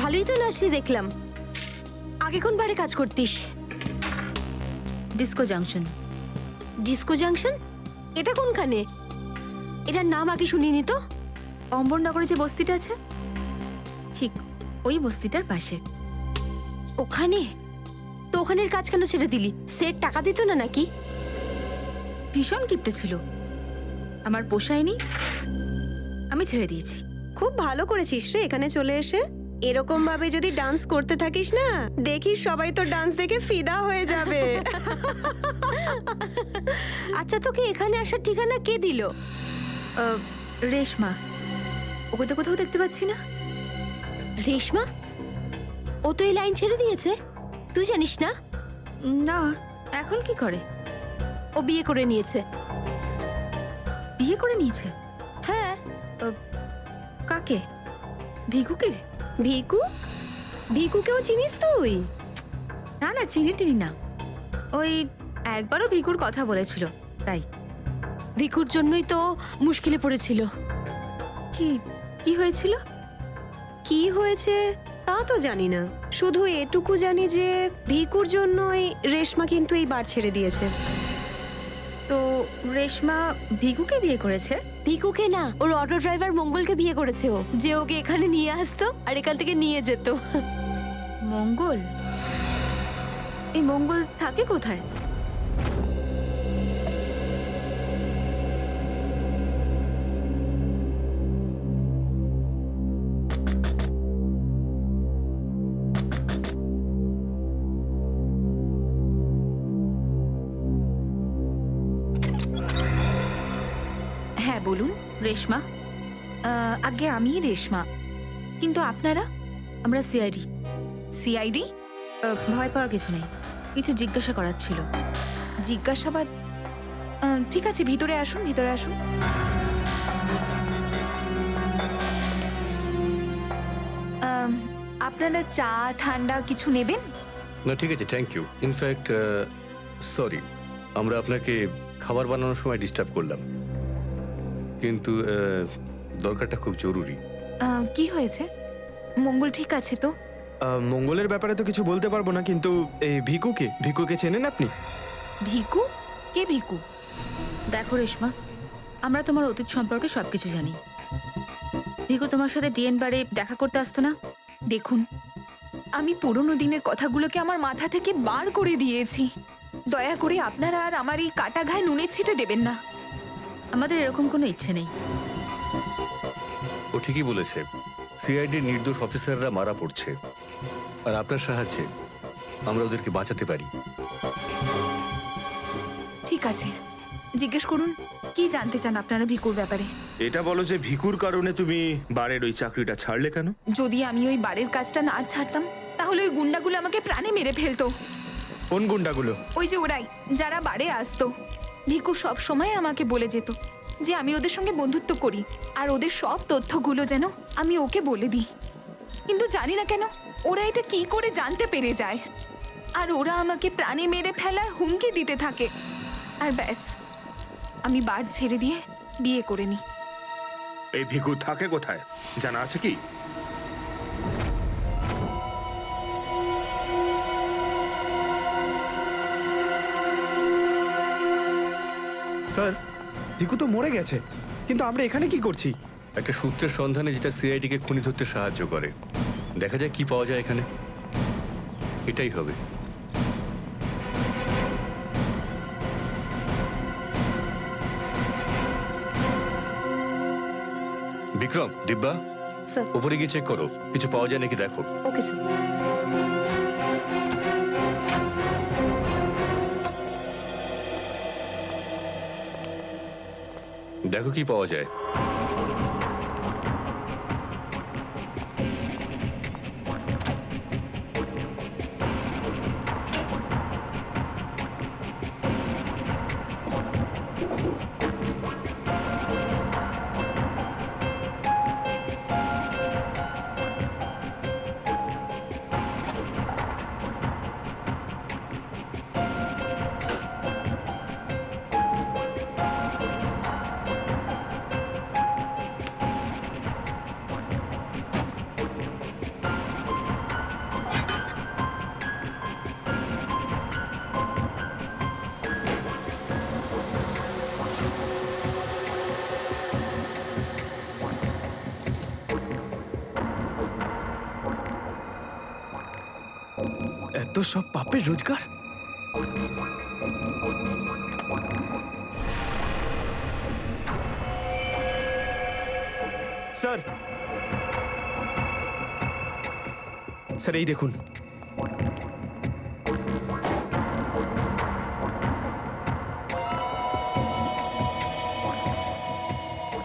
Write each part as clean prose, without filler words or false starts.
ভালোই তো নাচলি দেখলাম। আগে কোন বারে কাজ করতিস? Disco junction. Disco junction? এটা কোনখানে? এটার নাম আগে শুনিনি তো। অম্বরনগরে যে বস্তিটা আছে, ঠিক ওই বস্তিটার পাশে। ওখানে? তো ওখানের কাজ কেন ছেড়ে দিলি? সেট টাকা দিত না নাকি? ভীষণ কিপটে ছিল, আমার পোষায়নি, আমি ছেড়ে দিয়েছি। খুব ভালো করেছিস রে এখানে চলে এসে। এরকম ভাবে যদি ডান্স করতে থাকিস না, দেখিস সবাই তো ডান্স দেখে ফিদা হয়ে যাবে। আচ্ছা, তোকে এখানে আসার ঠিকানা কে দিল? রেশমা, ওকে তো কোথাও দেখতে পাচ্ছি না। রেশমা? ও তো এই লাইন ছেড়ে দিয়েছে, তুই জানিস না? না, এখন কি করে? ও বিয়ে করে নিয়েছে। বিয়ে করে নিয়েছে? হ্যাঁ। কাকে? ভিকুকে? ভিকু? ভিকুকেও চিনিস তুই? না না, চিনি টিনি না। ওই একবারও ভিকুর কথা বলেছিল, তাই। ভিকুর জন্যই তো মুশকিলে পড়েছিল। কি কি হয়েছিল? কি হয়েছে তা তো জানি না, শুধু এটুকু জানি যে ভিকুর জন্যই রেশমা কিন্তু এই বার ছেড়ে দিয়েছে। তো রেশমা ভিকুকে বিয়ে করেছে? ভিকুকে না, ওর অটো ড্রাইভার মঙ্গলকে বিয়ে করেছে ও, যে ওকে এখানে নিয়ে আসতো আর এখান থেকে নিয়ে যেত। মঙ্গল? এই মঙ্গল থাকে কোথায়? হ্যাঁ বলুন। রেশমা? আগে আমি রেশমা, কিন্তু আপনারা? আমরা সিআইডি। সিআইডি? ভয় পাওয়ার কিছু নেই, কিছু জিজ্ঞাসা করার ছিল। জিজ্ঞাসাবাদ? ঠিক আছে, ভিতরে আসুন, ভিতরে আসুন। আপনারা চা ঠান্ডা কিছু নেবেন? না ঠিক আছে, থ্যাংক ইউ। ইনফ্যাক্ট সরি, আমরা আপনাকে খাবার বানানোর সময় ডিস্টার্ব করলাম, কিন্তু দরকারটা খুব জরুরি। কি হয়েছে? মঙ্গল ঠিক আছে তো? মঙ্গলের ব্যাপারে তো কিছু বলতে পারবো না, কিন্তু এই ভিকুকে চেনেন আপনি? ভিকু? কে ভিকু? দেখো রেশমা, আমরা তোমার অতীত সম্পর্কে সবকিছু জানি। ভিকু তোমার সাথে ডিএন বারে দেখা করতে আসতো না? দেখুন, আমি পুরনো দিনের কথাগুলোকে আমার মাথা থেকে বার করে দিয়েছি। দয়া করে আপনারা আর আমার এই কাটা ঘায়ে নুনের ছিটে দেবেন না। আমাদের এরকম কোনো ইচ্ছে নেই। ও ঠিকই বলেছে, সিআইডির নির্দোষ অফিসাররা মারা পড়ছে, আর আপনার সাহায্যে আমরা ওদেরকে বাঁচাতে পারি। ঠিক আছে, জিজ্ঞেস করুন, কি জানতে চান আপনারা ভিকুর ব্যাপারে? এটা বলো যে ভিকুর কারণে তুমি বারের ওই চাকরিটা ছাড়লে কেন? যদি আমি ওই বারের কাজটা না ছাড়তাম, তাহলে ওই গুন্ডাগুলো আমাকে প্রাণে মেরে ফেলতো। কোন গুন্ডাগুলো? ওই যে ওরাই, যারা বারে আসতো। ভিকু সব সময় আমাকে বলে যেত যে আমি ওদের সঙ্গে বন্ধুত্ব করি, আর ওদের সব তথ্যগুলো যেন আমি ওকে বলে দিই। কিন্তু জানি না কেন ওরা এটা কি করে জানতে পেরে যায়, আর ওরা আমাকে প্রাণে মেরে ফেলার হুমকি দিতে থাকে। আর ব্যাস, আমি বার ছেড়ে দিয়ে বিয়ে করে নিই। এই ভিকু থাকে কোথায় জানা আছে কি? স্যার, ভিকু তো মরে গেছে, কিন্তু আমরা এখানে কি করছি? একটা সূত্রের সন্ধানে যেটা সিআইডিকে খুনি ধরতে সাহায্য করে। দেখা যায় কি পাওয়া যায় এখানে, এটাই হবে। বিক্রম, দিব্যা, স্যার। উপরে গিয়ে চেক করো, কিছু পাওয়া যায় নাকি দেখো। Okay sir. দেখো কি পাওয়া যায়। এত সব পাপের রোজগার। স্যার, স্যার এই দেখুন।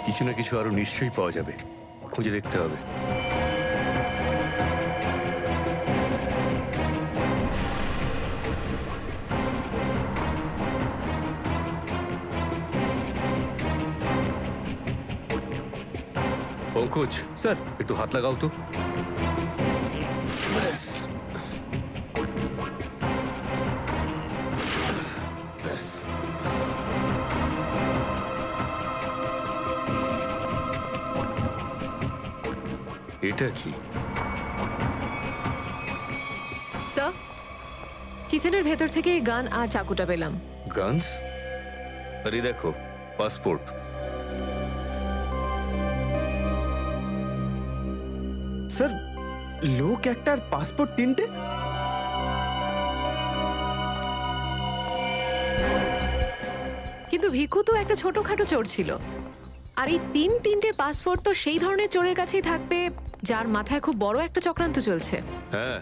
কিছু না কিছু আরো নিশ্চয়ই পাওয়া যাবে, খুঁজে দেখতে হবে। পঙ্কজ, স্যার, একটু হাত লাগাও তো। এটা কি? স্যার, কিচেনের ভেতর থেকে এই গান আর চাকুটা পেলাম। গানস? আরে দেখো, পাসপোর্ট। স্যার, লোক একটার পাসপোর্ট তিনটে? কিন্তু ভিকু তো একটা ছোটখাটো চোর ছিল, আর এই তিনটে পাসপোর্ট তো সেই ধরনের চোরের কাছেই থাকবে যার মাথায় খুব বড় একটা চক্রান্ত চলছে। হ্যাঁ,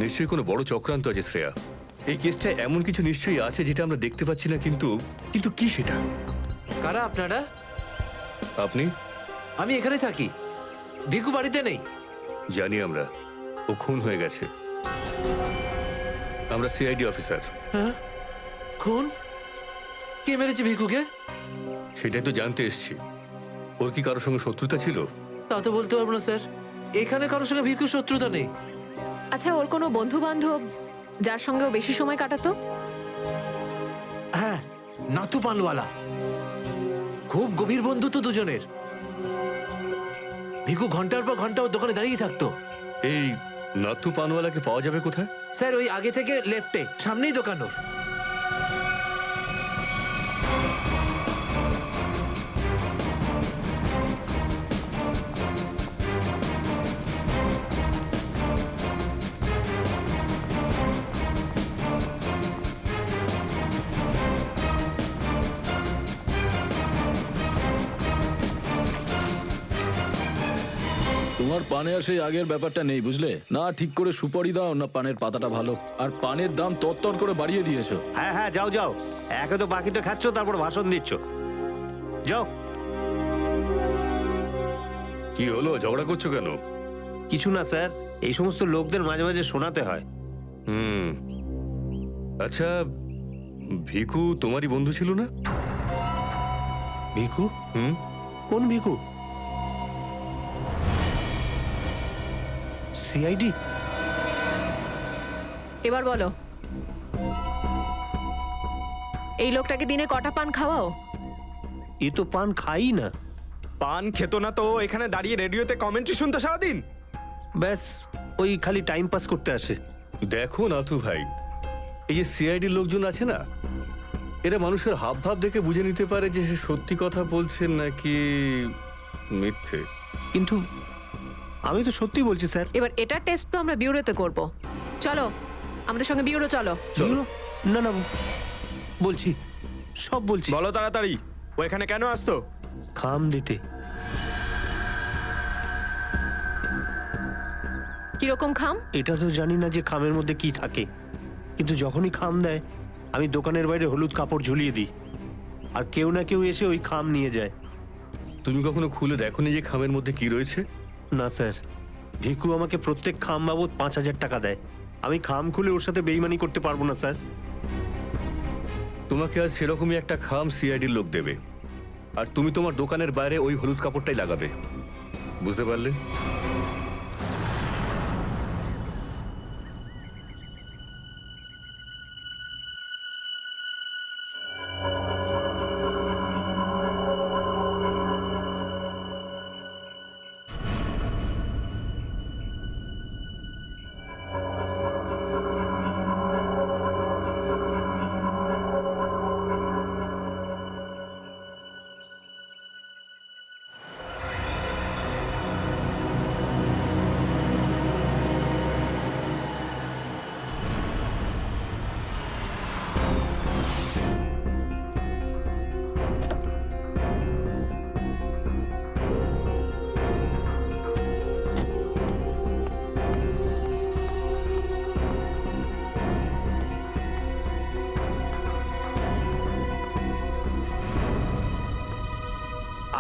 নিশ্চয়ই কোনো বড় চক্রান্ত আছে শ্রেয়া। এই কেসটা এমন কিছু নিশ্চয়ই আছে যেটা আমরা দেখতে পাচ্ছি না, কিন্তু কিন্তু কি সেটা? কারা আপনারা? আপনি? আমি এখানে থাকি, ভিকু বাড়িতে নেই। জানি আমরা, ও খুন হয়ে গেছে। আমরা সিআইডি অফিসার। হ্যাঁ, খুন? কে মেরেছে ভিকুকে? সেটাই তো জানতে এসছি। ওর কি কারোর সঙ্গে শত্রুতা ছিল? তা তো বলতে পারবো না স্যার, এখানে কারোর সঙ্গে ভিকুর শত্রুতা নেই। আচ্ছা, ওর কোনো বন্ধু বান্ধব যার সঙ্গে ও বেশি সময় কাটাতো? হ্যাঁ, নাথু পানওয়ালা। খুব গভীর বন্ধুত্ব দুজনের। ভিকু ঘন্টার পর ঘন্টা ওর দোকানে দাঁড়িয়ে থাকতো। এই নাথু পানওয়ালাকে পাওয়া যাবে কোথায়? স্যার, ওই আগে থেকে লেফটে, সামনেই দোকান ওর। তোমার পানে আর সেই আগের ব্যাপারটা নেই, বুঝলে না? ঠিক করে সুপারি দাও না, পানের পাতাটা ভালো। আর পানের দাম তত্তর করে বাড়িয়ে দিয়েছো। হ্যাঁ হ্যাঁ, যাও যাও, একে তো বাকিতে খাচ্ছ, তারপর ভাষণ দিচ্ছ। যাও। কি হলো, ঝগড়া করছো কেন? কিছু না স্যার, এই সমস্ত লোকদের মাঝে মাঝে শোনাতে হয়। হুম, আচ্ছা, ভিকু তোমারই বন্ধু ছিল না? ভিকু? হুম, কোন ভিকু? সিআইডি? এবার বলো, এই লোকটাকে দিনে কটা পান খাওয়াও? এ তো পান খাই না। পান খেত না তো এখানে দাঁড়িয়ে রেডিওতে কমেন্ট্রি শুনতো সারাদিন। ব্যাস, ওই খালি টাইম পাস করতে আসে। দেখো নাথু ভাই, এই যে সিআইডির লোকজন আছে না, এরা মানুষের হাব ভাব দেখে বুঝে নিতে পারে যে সে সত্যি কথা বলছে নাকি মিথ্যে। কিন্তু আমি তো সত্যি বলছি স্যার। এবার এটার টেস্ট তো আমরা বিউরোতে করব। চলো আমাদের সঙ্গে বিউরো চলো। চলো। না না, বলছি, সব বলছি। বলো তাড়াতাড়ি, ও এখানে কেন আসতো? খাম দিতে। কিরকম খাম? এটা তো জানি না যে খামের মধ্যে কি থাকে, কিন্তু যখনই খাম দেয় আমি দোকানের বাইরে হলুদ কাপড় ঝুলিয়ে দিই, আর কেউ না কেউ এসে ওই খাম নিয়ে যায়। তুমি কখনো খুলে দেখোনি যে খামের মধ্যে কি রয়েছে? না স্যার, ভিকু আমাকে প্রত্যেক খাম বাবদ 5,000 টাকা দেয়। আমি খাম খুলে ওর সাথে বেইমানি করতে পারবো না স্যার। তোমাকে আজ সেরকমই একটা খাম সিআইডির লোক দেবে, আর তুমি তোমার দোকানের বাইরে ওই হলুদ কাপড়টাই লাগাবে। বুঝতে পারলে?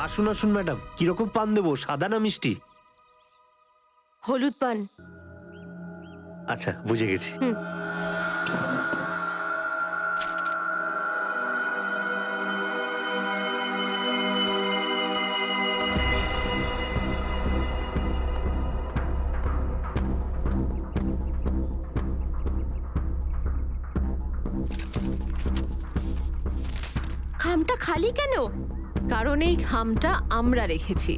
আসুন আসুন ম্যাডাম, কিরকম পান দেবো, সাদা না মিষ্টি? হলুদ পান। আচ্ছা, বুঝে গেছি। খামটা খালি কেন? কারণ এই খামটা আমরা রেখেছি।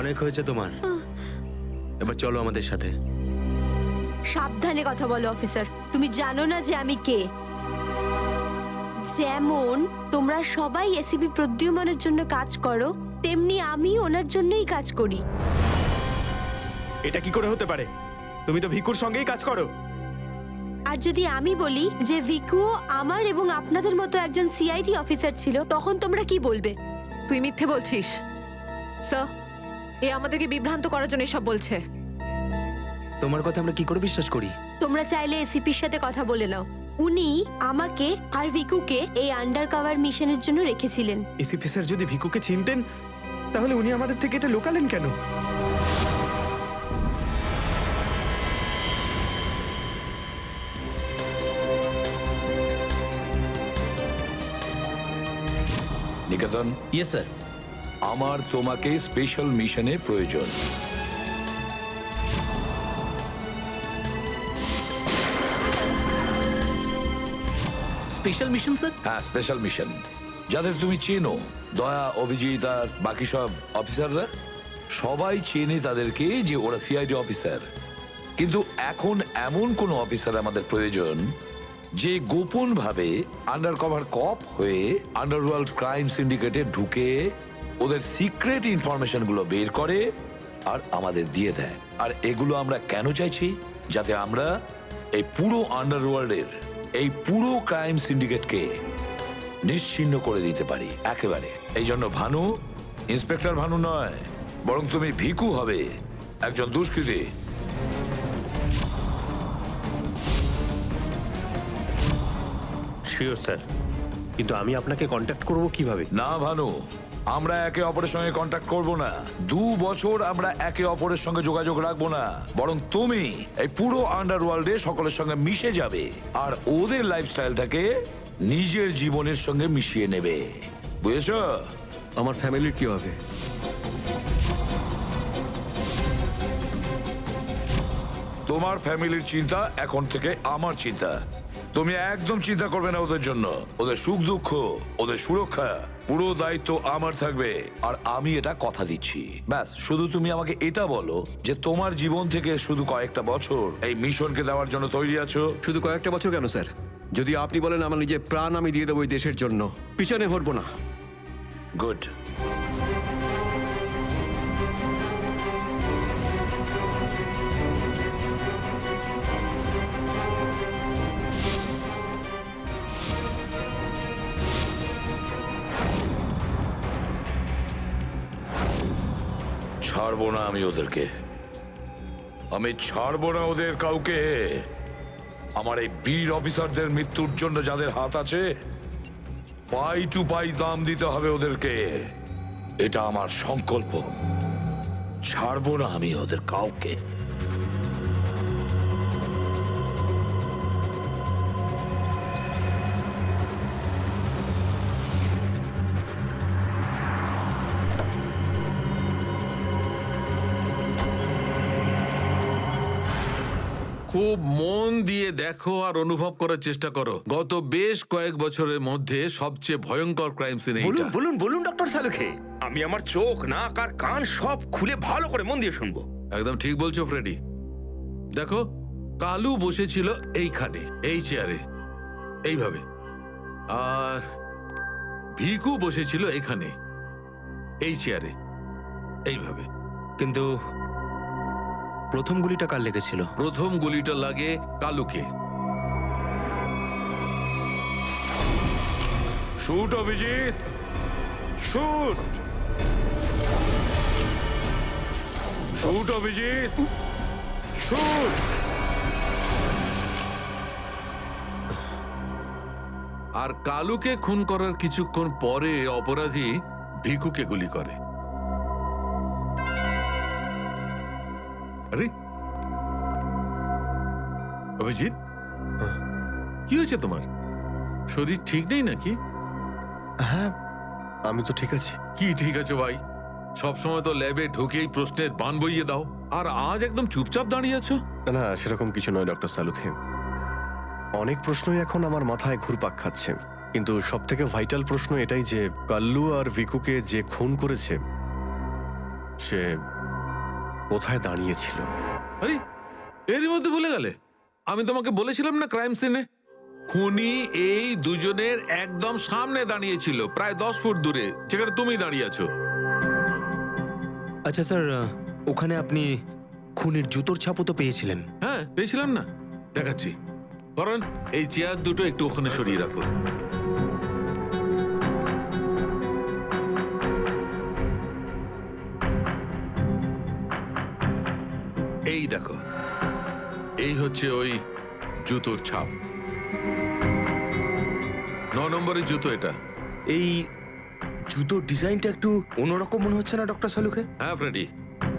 অনেক হয়েছে তোমার, এবার চলো আমাদের সাথে। সাবধানে কথা বলো অফিসার। তুমি জানো না যে আমি কে? যেমন তোমরা সবাই এসিপি প্রদ্যুম্নের জন্য কাজ করো, তেমনি আমি ওনার জন্যই কাজ করি। এটা কি করে হতে পারে? তুমি তো ভিকুর সঙ্গেই কাজ করো। আর যদি আমি বলি যে ভিকুও আমার এবং আপনাদের মতো একজন সিআইডি অফিসার ছিল, তখন তোমরা কি বলবে? তুই মিথ্যে বলছিস। স্যার, এ আমাদেরকে বিভ্রান্ত করার জন্য সব বলছে। তোমার কথা আমরা কি করে বিশ্বাস করি? তোমরা চাইলে এসিপির সাথে কথা বলে নাও। উনি আমাকে আর ভিকুকে এই আন্ডার কভার মিশনের জন্য রেখেছিলেন। এসিপি স্যার যদি ভিকুকে চিনতেন, তাহলে উনি আমাদের থেকে এটা লুকালেন কেন? নিকেতন, ইয়েস স্যার। আমার তোমাকে স্পেশাল মিশনে প্রয়োজন। Special mission sir? হ্যাঁ, স্পেশাল মিশন। যাদের তুমি চেনো, দয়া, অভিজিৎ আর বাকি সব অফিসাররা, সবাই চেনে তাদেরকে যে ওরা সিআইডি অফিসার। কিন্তু এখন এমন কোন অফিসার আমাদের প্রয়োজন যে গোপন ভাবে আন্ডার কভার কপ হয়ে আন্ডারওয়ার্ল্ড ক্রাইম সিন্ডিকেটে ঢুকে ওদের সিক্রেট ইনফরমেশন গুলো বের করে আর আমাদের দিয়ে দেয়। আর এগুলো আমরা কেন চাইছি? যাতে আমরা এই পুরো আন্ডারওয়ার্ল্ডের এই পুরো ক্রাইম সিন্ডিকেটকে নিশ্চিহ্ন করে দিতে পারি একেবারে। এই জন্য ভানু ইন্সপেক্টর ভানু নয়, বরং তুমি ভিকু হবে, একজন দুষ্কৃতী। শিওর স্যার, কিন্তু আমি আপনাকে কন্ট্যাক্ট করব কিভাবে? না ভানু, আমরা একে অপরের সঙ্গে কন্ট্যাক্ট করব না। 2 বছর আমরা একে অপরের সঙ্গে যোগাযোগ রাখবো না, বরং তুমি এই পুরো আন্ডারওয়ার্ল্ডে সকলের সঙ্গে মিশে যাবে আর ওদের লাইফস্টাইলটাকে নিজের জীবনের সঙ্গে মিশিয়ে নেবে, বুঝেছো? আমার ফ্যামিলির কি হবে? তোমার ফ্যামিলির চিন্তা এখন থেকে আমার চিন্তা। তুমি একদম চিন্তা করবে না ওদের জন্য। ওদের সুখ দুঃখ, ওদের সুরক্ষা, পুরো দায়িত্ব আমার থাকবে। আর আমি এটা কথা দিচ্ছি। ব্যাস, শুধু তুমি আমাকে এটা বলো যে তোমার জীবন থেকে শুধু কয়েকটা বছর এই মিশনকে দেওয়ার জন্য তৈরি আছো। শুধু কয়েকটা বছর কেন স্যার? যদি আপনি বলেন আমার নিজের প্রাণ আমি দিয়ে দেবো এই দেশের জন্য, পিছনে হটবো না। গুড। ছাড়বো না আমি ওদেরকে, আমি ছাড়বো না ওদের কাউকে। আমার এই বীর অফিসারদের মৃত্যুর জন্য যাদের হাত আছে, পাই টু পাই দাম দিতে হবে ওদেরকে। এটা আমার সংকল্প। ছাড়বো না আমি ওদের কাউকে। খুব মন দিয়ে দেখো আর অনুভব করার চেষ্টা করো। গত বেশ কয়েক বছরের মধ্যে সবচেয়ে ভয়ঙ্কর ক্রাইম সিন বলুন এইটা। বলুন বলুন ডক্টর সালুখে, আমি আমার চোখ, নাক আর কান সব খুলে ভালো করে মন দিয়ে শুনবো। একদম ঠিক বলছো ফ্রেডি। দেখো, কালু বসেছিল এইখানে, এই চেয়ারে, এইভাবে, আর ভিকু বসেছিল এখানে, এই চেয়ারে, এইভাবে। কিন্তু প্রথম গুলিটা কার লেগেছিল? প্রথম গুলিটা লাগে কালুকে। Shoot Abhijit, shoot, shoot Abhijit, shoot. আর কালুকে খুন করার কিছুক্ষণ পরে অপরাধী ভিকুকে গুলি করে। আরে অভিজিৎ, কি হয়েছে তোমার? শরীর ঠিক নেই নাকি? হ্যাঁ, আমি তো ঠিক আছি। কি ঠিক আছে ভাই? সবসময় তো ল্যাবে ঢুকেই প্রশ্নের বান বইয়ে দাও, আর আজ একদম চুপচাপ দাঁড়িয়ে আছো। না, সেরকম কিছু নয় ডক্টর সালুখে। অনেক প্রশ্নই এখন আমার মাথায় ঘুরপাক খাচ্ছে, কিন্তু সব থেকে ভাইটাল প্রশ্ন এটাই যে কাল্লু আর ভিকুকে যে খুন করেছে সে কোথায় দাঁড়িয়েছিল। আরে এরই মধ্যে ভুলে গেলে? আমি তোমাকে বলেছিলাম না ক্রাইম সিনে খুনি এই দুজনের একদম সামনে দাঁড়িয়েছিল, প্রায় 10 ফুট দূরে, যেখানে তুমি দাঁড়িয়ে আছো। আচ্ছা স্যার, ওখানে আপনি খুনের জুতোর ছাপও তো পেয়েছিলেন। হ্যাঁ, পেয়েছিলাম না, দেখাচ্ছি। কারণ এই চেয়ার দুটো একটু ওখানে সরিয়ে রাখো। এই দেখো, এই হচ্ছে ওই জুতোর ছাপ। 9 নম্বরের জুতো এটা। এই জুতোর ডিজাইনটা একটু অন্যরকম মনে হচ্ছে না ডক্টর সালুখে? হ্যাঁ ফ্রেডি,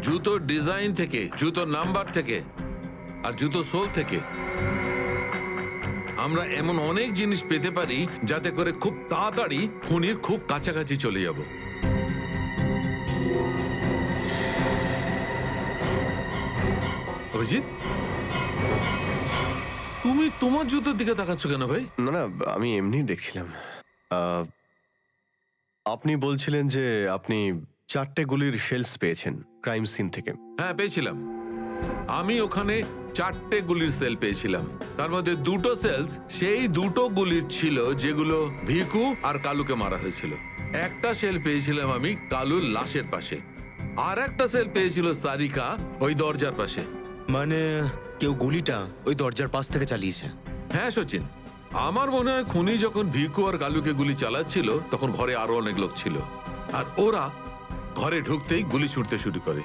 জুতোর ডিজাইন থেকে, জুতোর নাম্বার থেকে আর জুতো সোল থেকে আমরা এমন অনেক জিনিস পেতে পারি যাতে করে খুব তাড়াতাড়ি খুনির খুব কাছাকাছি চলে যাব। অভিজিৎ, তুমি তোমার জুতোর দিকে তাকাচ্ছ কেন ভাই? না না, আমি এমনি দেখছিলাম। আহ, আপনি বলছিলেন যে আপনি 4টে গুলির শেলস পেয়েছেন ক্রাইম সিন থেকে। হ্যাঁ পেয়েছিলাম। আমি ওখানে 4টে গুলির সেল পেয়েছিলাম। তার মধ্যে 2টো সেল সেই 2টো গুলির ছিল যেগুলো ভিকু আর কালুকে মারা হয়েছিল। একটা সেল পেয়েছিলাম আমি কালুর লাশের পাশে, আর একটা সেল পেয়েছিল সারিকা ওই দরজার পাশে। মানে কেউ গুলিটা ওই দরজার পাশ থেকে চালিয়েছে? হ্যাঁ সচিন, আমার মনে হয় খুনি যখন ভিকু আর কালুকে গুলি চালাচ্ছিল তখন ঘরে আরো অনেক লোক ছিল, আর ওরা ঘরে ঢুকতেই গুলি ছুটতে শুরু করে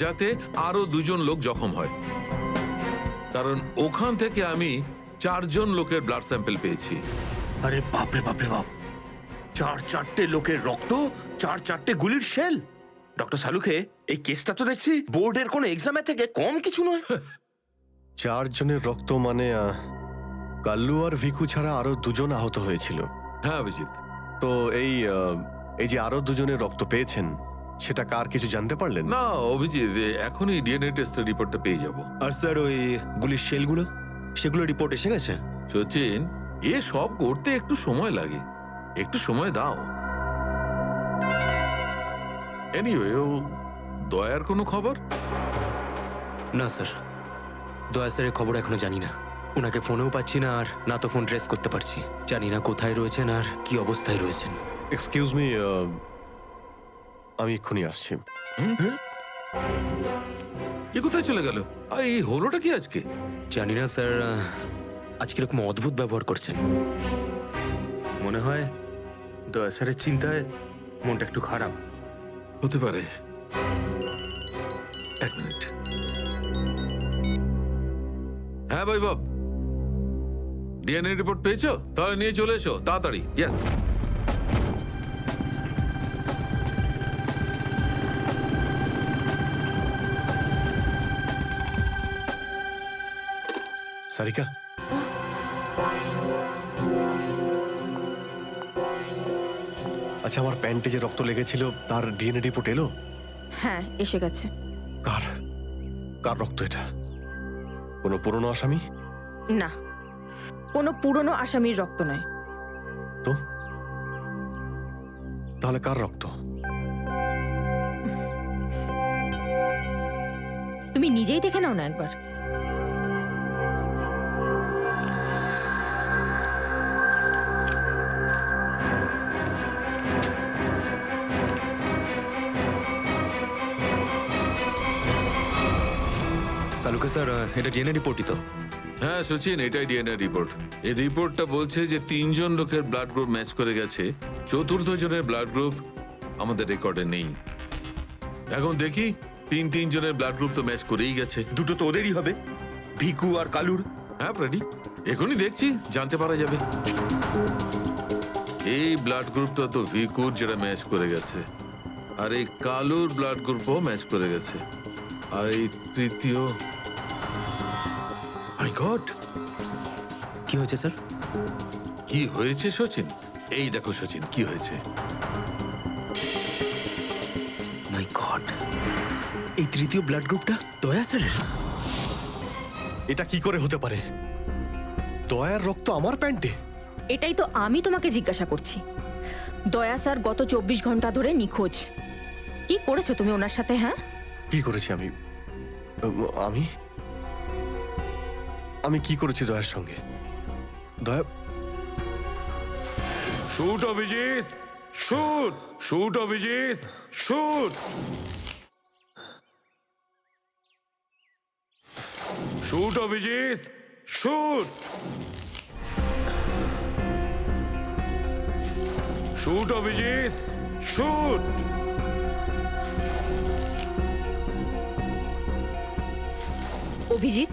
যাতে আরো 2জন লোক জখম হয়। কারণ ওখান থেকে আমি 4জন লোকের ব্লাড স্যাম্পল পেয়েছি। আরে বাপরে বাপরে বাপ, 4টে লোকের রক্ত, 4টে গুলির শেল। ডক্টর সালুখে, এই কেসটা তো দেখছি বোর্ডের কোনো এক্সামের থেকে কম কিছু নয়। 4 জনের রক্ত মানে কাল্লু আর ভিকু ছাড়া আরো 2জন আহত হয়েছিল। হ্যাঁ অভিজিৎ। তো এই যে আরো 2জনের রক্ত পেয়েছেন সেটা কার কিছু জানতে পারলেন? না অভিজিৎ, এখনই ডিএনএ টেস্টের রিপোর্টটা পেয়ে যাব। আর স্যার ওই গুলির শেলগুলো, সেগুলো রিপোর্ট এসে গেছে? সচিন, এ সব করতে একটু সময় লাগে, একটু সময় দাও। এনিওয়ে, ও দয়ার কোনো খবর? না স্যার, দয়া স্যারের খবর এখনো জানি না। ওনাকে ফোনেও পাচ্ছি না, আর না তো ফোন ট্রেস করতে পারছি। জানি না কোথায় রয়েছেন আর কি অবস্থায় রয়েছেন। এক্সকিউজ মি, আমি এক্ষুনি আসছি। এ কোথায় চলে গেল? এই হলোটা কি আজকে? জানি না স্যার, আজ কিরকম অদ্ভুত ব্যবহার করছেন। মনে হয় দয়া স্যারের চিন্তায় মনটা একটু খারাপ। হতে পারে। এক মিনিট। হ্যাঁ বৈভব, ডিএনএ রিপোর্ট পেয়েছো? তাহলে নিয়ে চলে এসো তাড়াতাড়ি। ইয়েস। সারিকা, আচ্ছা, আমার প্যান্টে যে রক্ত লেগেছিল তার ডিএনএ রিপোর্ট এলো? হ্যাঁ এসে গেছে। কার কার রক্ত এটা? কোনো পুরনো আসামি? না, কোনো পুরনো আসামির রক্ত নয়। তো তাহলে কার রক্ত? তুমি নিজেই দেখে নাও না একবার। সালুকে স্যার, এটা ডিএনএ রিপোর্টই তো? হ্যাঁ সচিন, এটাই ডিএনএ রিপোর্ট। এই রিপোর্টটা বলছে যে 3জন লোকের ব্লাড গ্রুপ ম্যাচ করে গেছে, 4র্থ জনের ব্লাড গ্রুপ আমাদের রেকর্ডে নেই। এখন দেখি 3 জনের ব্লাড গ্রুপ তো ম্যাচ করেই গেছে। 2টো তো ওদেরই হবে, ভিকু আর কালুর। হ্যাঁ ফ্রেডি, এখনই দেখছি, জানতে পারা যাবে। এই ব্লাড গ্রুপটা তো ভিকুর যেটা ম্যাচ করে গেছে, আর এই কালুর ব্লাড গ্রুপও ম্যাচ করে গেছে, আর এই তৃতীয়। মাই গড, কি হয়েছে স্যার? কি হয়েছে সচিন? এই দেখো সচিন, কি হয়েছে। মাই গড, এই তৃতীয় ব্লাড গ্রুপটা দয়া স্যারের? এটা কি করে হতে পারে? দয়ার রক্ত আমার প্যান্টে? এটাই তো আমি তোমাকে জিজ্ঞাসা করছি। দয়া স্যার গত 24 ঘন্টা ধরে নিখোঁজ। কি করেছো তুমি ওনার সাথে? হ্যাঁ, কি করেছি আমি? আমি আমি কি করেছি দয়ার সঙ্গে? দয়া, shoot Abhijit, shoot, shoot Abhijit, shoot, shoot Abhijit, shoot, shoot Abhijit, shoot. Abhijit.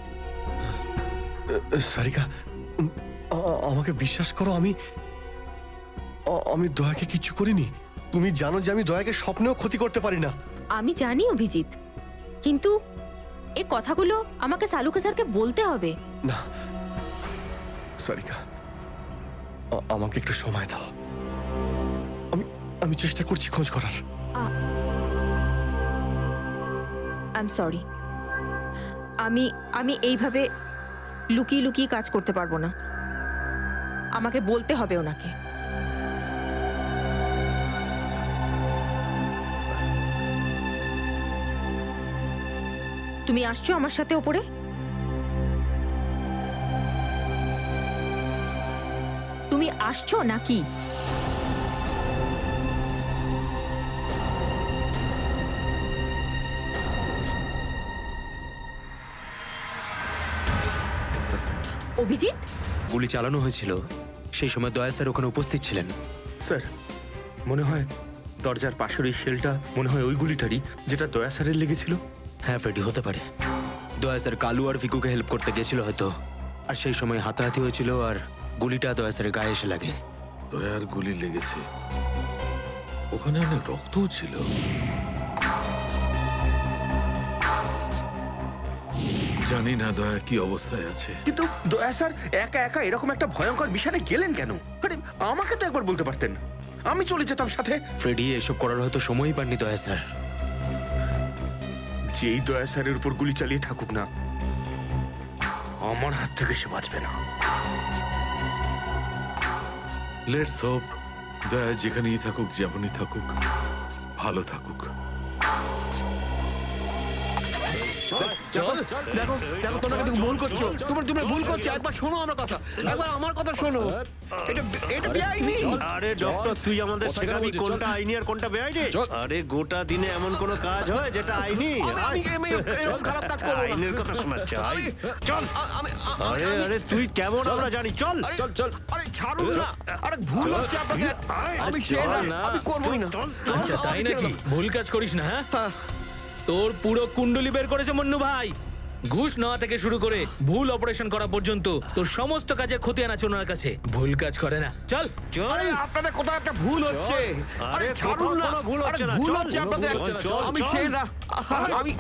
Sarika, আমাকে বিশ্বাস করো, আমি দয়াকে কিচ্ছু করিনি। তুমি জানো যে আমি দয়াকে স্বপ্নেও ক্ষতি করতে পারি না। আমি জানি অভিজিৎ, কিন্তু এই কথাগুলো আমাকে সালুকে স্যারকে বলতে হবে। না সারিকা, আমাকে একটু সময় দাও। আমি চেষ্টা করছি খোঁজ করার। I am sorry. আমি এইভাবে লুকিয়ে লুকিয়ে কাজ করতে পারবো না, আমাকে বলতে হবে ওনাকে। তুমি আসছো আমার সাথে ওপরে? তুমি আসছো নাকি? অভিজিৎ, গুলি চালানো হয়েছিল সেই সময় দয়া স্যার ওখানে উপস্থিত ছিলেন। স্যার মনে হয় দরজার পাশের ওই শেলটা মনে হয় ওই গুলিটারই যেটা দয়া স্যারের লেগেছিল। হ্যাঁ ফ্রেডি, হতে পারে। দয়া স্যার কালু আর ভিকুকে হেল্প করতে গেছিল হয়তো, আর সেই সময় হাতাহাতি হয়েছিল আর গুলিটা দয়া স্যারের গায়ে এসে লাগে। দয়ার গুলি লেগেছে, ওখানে অনেক রক্তও ছিল। জানি না দয়া কি অবস্থায় আছে। কিন্তু দয়া স্যার একা একা এরকম একটা ভয়ঙ্কর মিশনে গেলেন কেন? আরে আমাকে তো একবার বলতে পারতেন, আমি চলে যেতাম সাথে। ফ্রেডি, এসব করার হয়তো সময়ই পাননি দয়া স্যার। যেই দয়া স্যারের উপর গুলি চালিয়ে থাকুক না, আমার হাত থেকে সে বাঁচবে না। লেটস হোপ দয়া যেখানেই থাকুক, যেমনই থাকুক, ভালো থাকুক। দেখো দেখো, তোমরা কিন্তু ভুল করছো, তোমরা ভুল করছো। একবার শোনো আমার কথা, একবার আমার কথা শোনো। এটা বেআইনি। আরে ডক্টর, তুই আমাদের শেখাবি কোনটা আইনি আর কোনটা বেআইনি? আরে গোটা দিনে এমন কোনো কাজ হয় যেটা আইনি? এরকম খারাপ কাজ করবো না। আইনের কথা শোনাচ্ছে। চল। আরে আরে তুই কেমন আমরা জানি, চল চল। আরে ছাড়ুন না, আরে ভুল হচ্ছে আপনাদের। আমি আমি করবোই না। আচ্ছা তাই নাকি? ভুল কাজ করিস না। হ্যাঁ, তোর পুরো কুণ্ডলি বের করেছে মন্নু ভাই। ঘুষ নেওয়া থেকে শুরু করে ভুল অপারেশন করা পর্যন্ত তোর সমস্ত কাজের খতিয়ান আছে ওনার কাছে। ভুল কাজ করে না। চল। আরে আপনাদের কোথাও একটা ভুল হচ্ছে। আরে ছাড়ুন না, ভুল হচ্ছে না, ভুল চল, হচ্ছে আপনাদের। আমি সেই না, আমি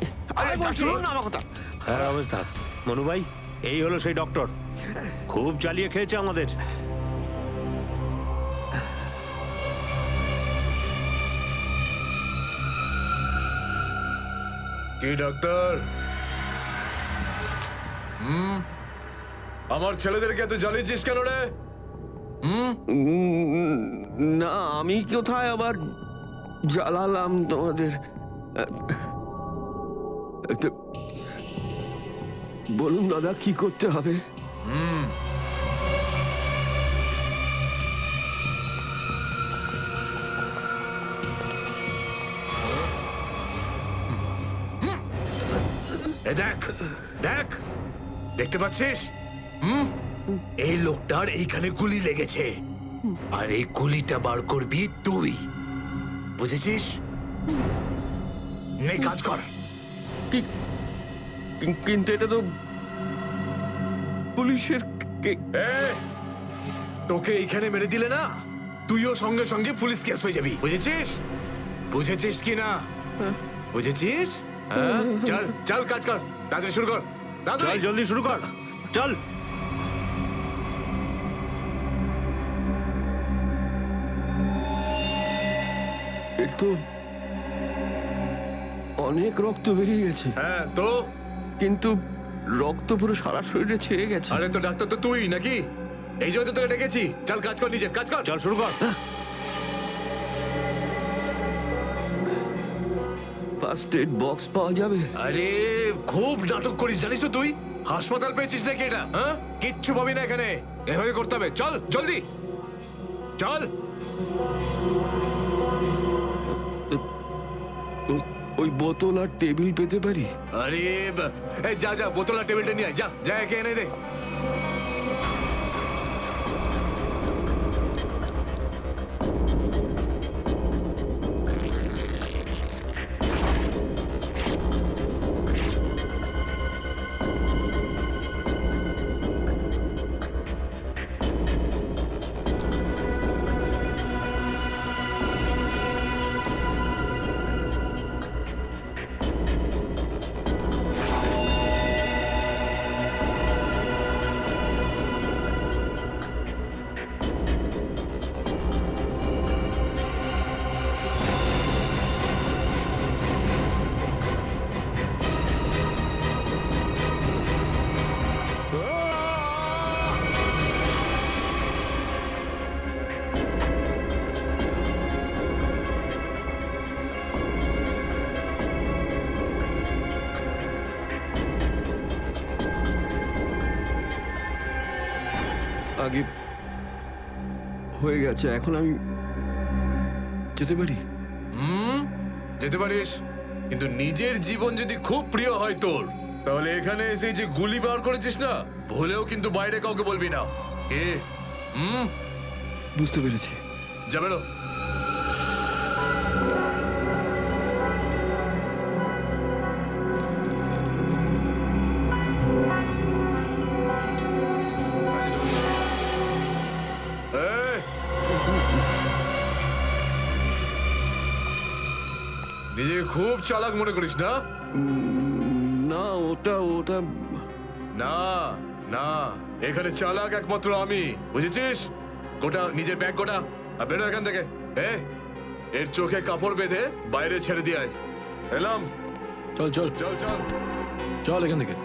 শুনুন না আমার কথা। হ্যাঁ অবস্থা মনু ভাই, এই হলো সেই ডক্টর, খুব চালিয়ে খেয়েছে আমাদের। কি ডাক্তার? আমার ছেলেদেরকে এত জ্বালিয়েছিস কেন রে? না, আমি কোথায় আবার জ্বালালাম তোমাদের? বলুন দাদা, কি করতে হবে? দেখ দেখ, দেখতে পাচ্ছিস? এই লোকটার এইখানে গুলি লেগেছে, আর এই গুলিটা বার করবি তুই, বুঝেছিস? নে কাজ কর। কিন্তু এটা তো পুলিশের। তোকে এইখানে মেরে দিলে না, তুইও সঙ্গে সঙ্গে পুলিশ কেস হয়ে যাবি, বুঝেছিস? বুঝেছিস কি না? বুঝেছিস? চল চল, কাজ কর, তাড়াতাড়ি শুরু কর, চল জলদি শুরু কর, চল। এর তো অনেক রক্ত বেরিয়ে গেছে। হ্যাঁ তো? কিন্তু রক্ত পুরো সারা শরীরে ছেয়ে গেছে। আরে তো ডাক্তার তো তুই নাকি? এই জন্য তো তোকে ডেকেছি। চল কাজ কর, নিজের কাজ কর, চল শুরু কর। ফার্স্ট এড বক্স পাওয়া যাবে? আরে খুব নাটক করিস জানিস তো তুই? হাসপাতাল পেয়েছিস নাকি এটা? হ্যাঁ, কিচ্ছু পাবি না এখানে, এভাবে করতে হবে। চল জলদি চল। ওই বোতল আর টেবিল পেতে পারি? আরে এই যা যা, বোতল আর টেবিলটা নিয়ে আয়, যা যা, একে এনে দে। আগে হয়ে গেছে, এখন আমি যেতে পারি? যেতে পারিস, কিন্তু নিজের জীবন যদি খুব প্রিয় হয় তোর, তাহলে এখানে এসে যে গুলি বার করেছিস না, ভুলেও কিন্তু বাইরে কাউকে বলবি না। এ বুঝতে পেরেছি। যা বেরো। এই, নিজেকে খুব চালাক মনে করিস না? না, ওটা না না, এখানে চালাক একমাত্র আমি, বুঝেছিস? গোটা নিজের ব্যাগ গোটা, আর বেরো এখান থেকে। এর চোখে কাপড় বেঁধে বাইরে ছেড়ে দিয়ে আয়। এলাম। চল চল চল চল চল এখান থেকে।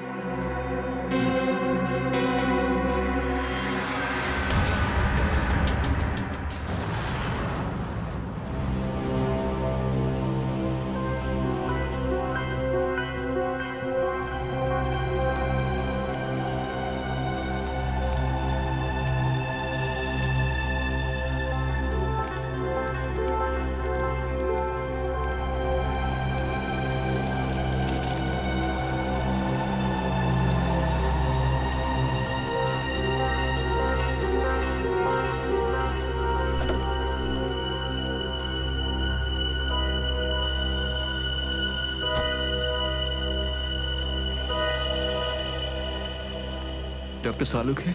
ডক্টর সালুখে,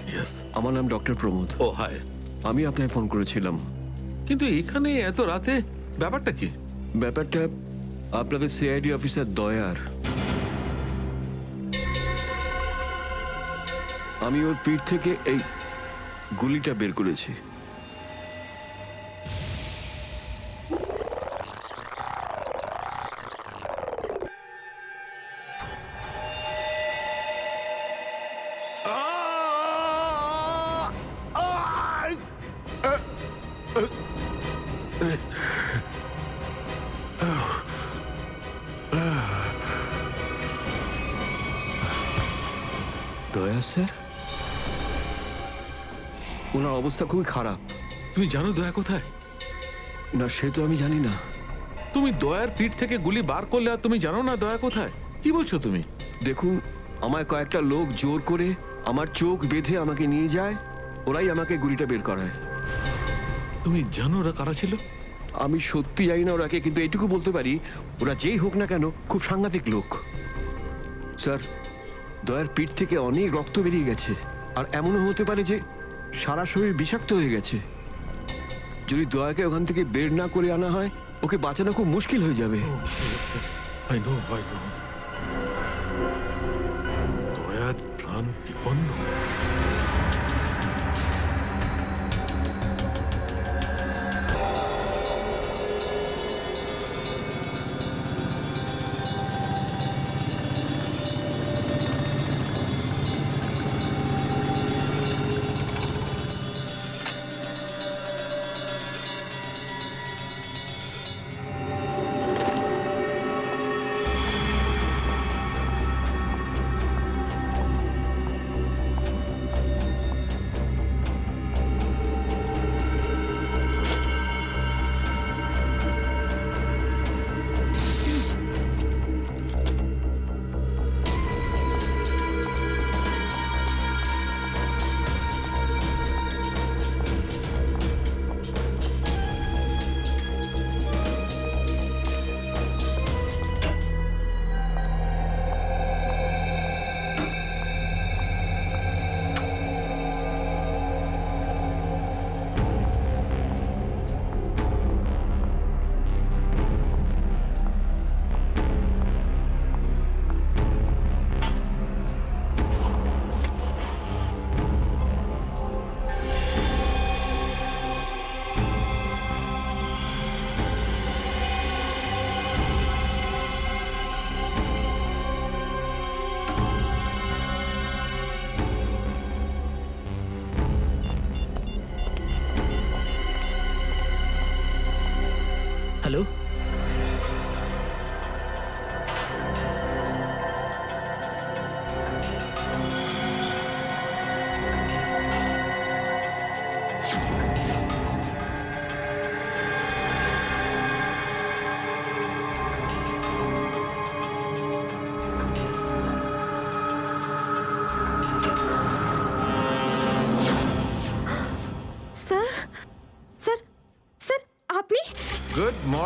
আমার নাম ডক্টর প্রমোদ। ও হায়, আমি আপনাকে ফোন করেছিলাম। কিন্তু এখানে এত রাতে ব্যাপারটা কি? ব্যাপারটা আপনাদের সিআইডি অফিসার দয়ার। আমি ওর পিঠ থেকে এই গুলিটা বের করেছি। দয়া স্যার, ওনার অবস্থা খুবই খারাপ। তুমি জানো দয়া কোথায়? না, সে তো আমি জানি না। তুমি দয়ার পিঠ থেকে গুলি বার করলে আর তুমি জানো না দয়া কোথায়? কি বলছো তুমি? দেখুন, আমায় কয়েকটা লোক জোর করে আমার চোখ বেঁধে আমাকে নিয়ে যায়, ওরাই আমাকে গুলিটা বের করায়। তুমি জানো ওরা কারা ছিল? আমি সত্যি জানি না ওরাকে, কিন্তু এইটুকু বলতে পারি ওরা যেই হোক না কেন খুব সাংঘাতিক লোক। স্যার, দয়ার পিঠ থেকে অনেক রক্ত বেরিয়ে গেছে, আর এমনও হতে পারে যে সারা শরীর বিষাক্ত হয়ে গেছে। যদি দয়াকে ওখান থেকে বের না করে আনা হয়, ওকে বাঁচানো খুব মুশকিল হয়ে যাবে। দয়ার প্রাণ বিপন্ন।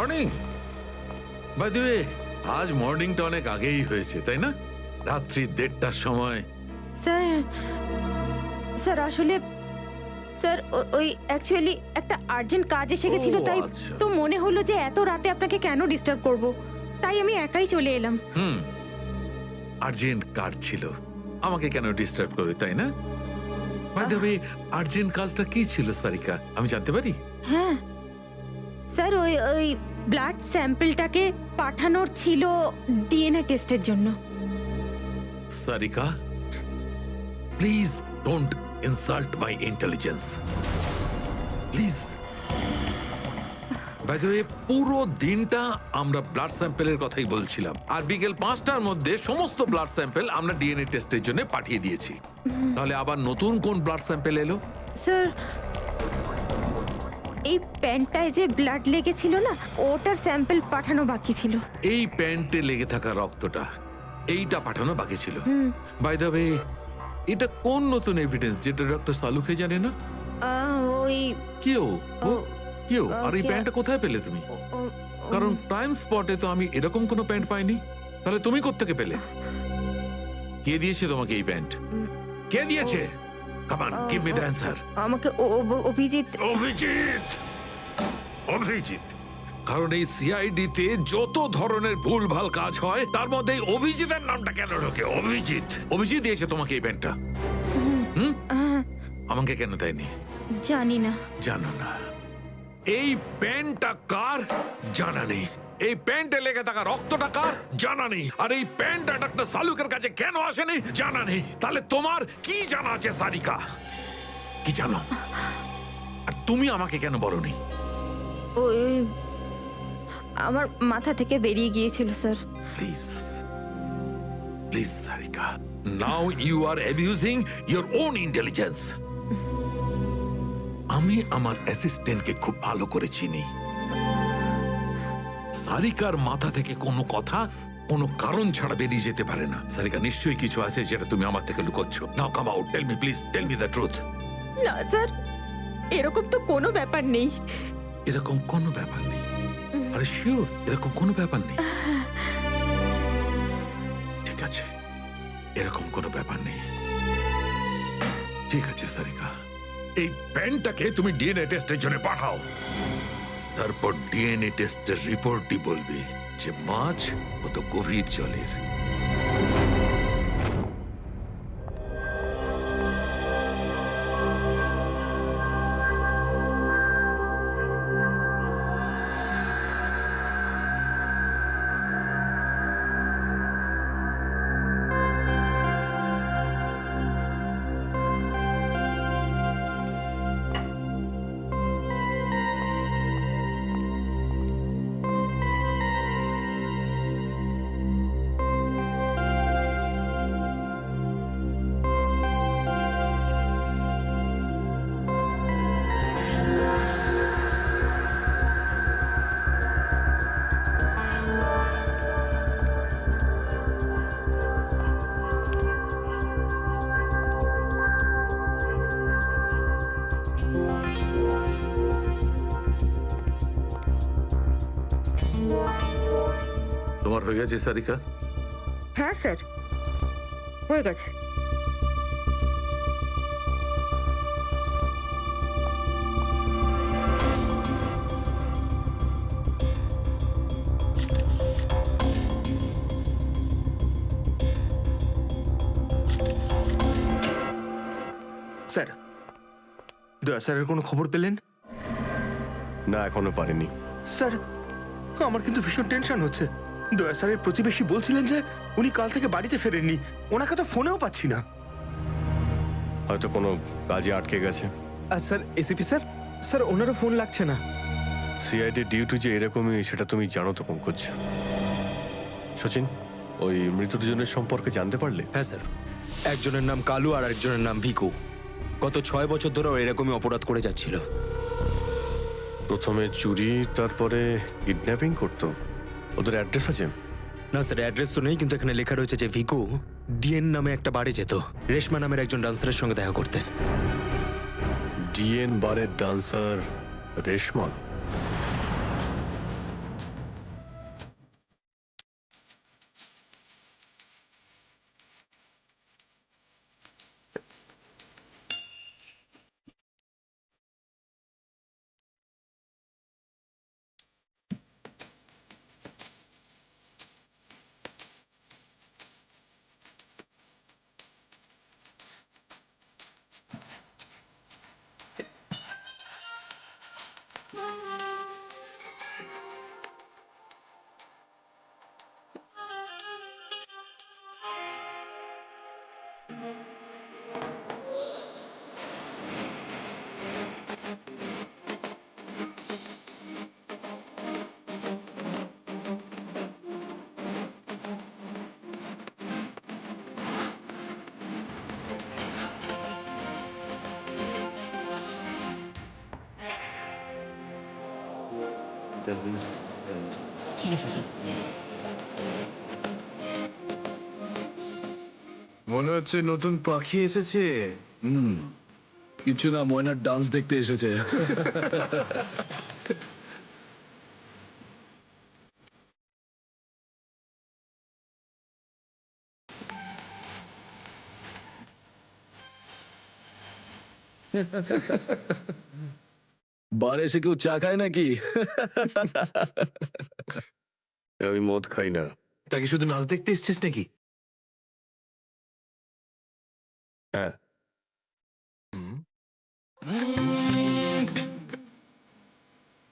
মর্নিং। বাই দ্য ওয়ে, আজ মর্নিংটা অনেক আগেই হয়েছে তাই না? রাত্রি 1:30টার সময়। স্যার আসলে স্যার ওই অ্যাকচুয়ালি একটা আর্জেন্ট কাজ এসে গেছিল, ও, তাই আচ্ছা। তো মনে হলো যে এত রাতে আপনাকে কেন ডিস্টার্ব করব, তাই আমি একাই চলে এলাম। আর্জেন্ট কাজ ছিল, আমাকে কেন ডিস্টার্ব করবে তাই না? বাই দ্য ওয়ে, আর্জেন্ট কাজটা কি ছিল সারিকা, আমি জানতে পারি? হ্যাঁ স্যার, ওই ব্লাড স্যাম্পলটাকে পাঠানোর ছিল ডিএনএ টেস্টের জন্য। Sarika, please don't insult my intelligence, please. By the way, পুরো দিনটা আমরা ব্লাড স্যাম্পেলের কথাই বলছিলাম, আর বিকেল 5টার মধ্যে সমস্ত ব্লাড স্যাম্পেল আমরা ডিএনএ টেস্টের জন্য পাঠিয়ে দিয়েছি। তাহলে আবার নতুন কোন ব্লাড স্যাম্পেল এলো? স্যার এই প্যান্টটায় যে ব্লাড লেগেছিল না, ওটার স্যাম্পল পাঠানো বাকি ছিল। এই প্যান্টে লেগে থাকা রক্তটা, এইটা পাঠানো বাকি ছিল। বাই দ্য ওয়ে, এটা কোন নতুন এভিডেন্স যেটা ডক্টর সালুখে জানে না? ওই কেউ ও- কেউ আর এই ওকে- প্যান্টটা কোথায় পেলে তুমি? কারণ ক্রাইম স্পটে তো আমি এরকম কোনো প্যান্ট পাইনি। তাহলে তুমি কোত্থেকে পেলে? কে দিয়েছে তোমাকে এই প্যান্ট? কে দিয়েছে? Come on, give me the answer. আমাকে অভিজিৎ। অভিজিৎ, অভিজিৎ। কারণ এই সিআইডি তে যত ধরনের ভুলভাল কাজ হয় তার মধ্যে এই অভিজিতের নামটা কেন ঢোকে? অভিজিৎ, অভিজিৎ দিয়েছে তোমাকে এই প্যান্টটা? আমাকে কেন দেয়নি? জানি না। জানো না? এই প্যান্টটা কার? জানা নেই। এই প্যান্টে লেগে থাকা রক্তটা কার? জানা নেই। আর এই প্যান্টটা ডক্টর সালুকের কাছে কেন আসেনি? জানা নেই। তাহলে তোমার কি জানা আছে সারিকা? কি জানো? আর তুমি আমাকে কেন বলনি? ওই আমার মাথা থেকে বেরিয়ে গিয়েছিল sir. Please, please Sarika, now you are abusing your own intelligence. আমি আমার অ্যাসিস্ট্যান্টকে খুব ভালো করে চিনি। সারিকার মাথা থেকে কোনো কথা কোনো কারণ ছাড়া বেরিয়ে যেতে পারে না। সারিকা, নিশ্চয়ই কিছু আছে যেটা তুমি আমার থেকে লুকোচ্ছ। Now come out, tell me please, tell me the truth. না স্যার, এরকম তো কোনো ব্যাপার নেই। এরকম কোনো ব্যাপার নেই? আরে শিওর, এরকম কোনো ব্যাপার নেই? ঠিক আছে, এরকম কোনো ব্যাপার নেই। ঠিক আছে সারিকা, এই প্যান্টটাকে তুমি ডিএনএ টেস্টের জন্য পাঠাও। তারপর ডিএনএ টেস্টের রিপোর্টই বলবে যে মাছ কত গভীর জলের। তোমার হয়ে গেছে সারিকা? হ্যাঁ স্যার, হয়ে গেছে। স্যার, দয়া স্যারের কোনো খবর পেলেন? না, এখনো পারিনি। স্যার, আমার কিন্তু ভীষণ টেনশন হচ্ছে। দয়া স্যারের প্রতিবেশী বলছিলেন যে উনি কাল থেকে বাড়িতে ফেরেননি। ওনাকে তো ফোনেও পাচ্ছি না। হয়তো কোনো কাজে আটকে গেছে। স্যার, এসিপি স্যার, স্যার ওনারও ফোন লাগছে না। সিআইডি ডিউটি যে এরকমই সেটা তুমি জানো তো পঙ্কজ। সচিন, ওই মৃত দুজনের সম্পর্কে জানতে পারলে? হ্যাঁ স্যার, একজনের নাম কালু আর একজনের নাম ভিকু। গত 6 বছর ধরে এরকমই অপরাধ করে যাচ্ছিল। প্রথমে চুরি, তারপরে কিডন্যাপিং করতো। ওদের অ্যাড্রেস আছে? না স্যার, অ্যাড্রেস তো নেই, কিন্তু এখানে লেখা রয়েছে যে ভিকু ডিএন নামে একটা বারে যেত রেশমা নামের একজন ডান্সারের সঙ্গে দেখা করতে। ডিএন বারের ডান্সার রেশমা? মনে হচ্ছে নতুন পাখি এসেছে। কিছু না, ময়নার ডান্স দেখতে এসেছে। বারে এসে কেউ চা খায় নাকি? আমি মদ খাই না। তাকে শুধু নাচ দেখতে এসেছিস নাকি? হ্যাঁ,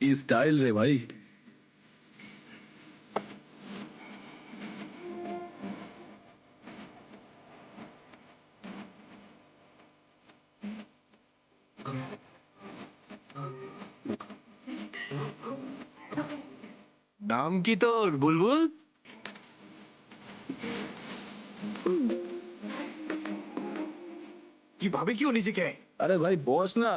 কি স্টাইল রে ভাই। নাম কি তোর বুলবুল? কি ভাবে কি ও নিজেকে? আরে ভাই বস না।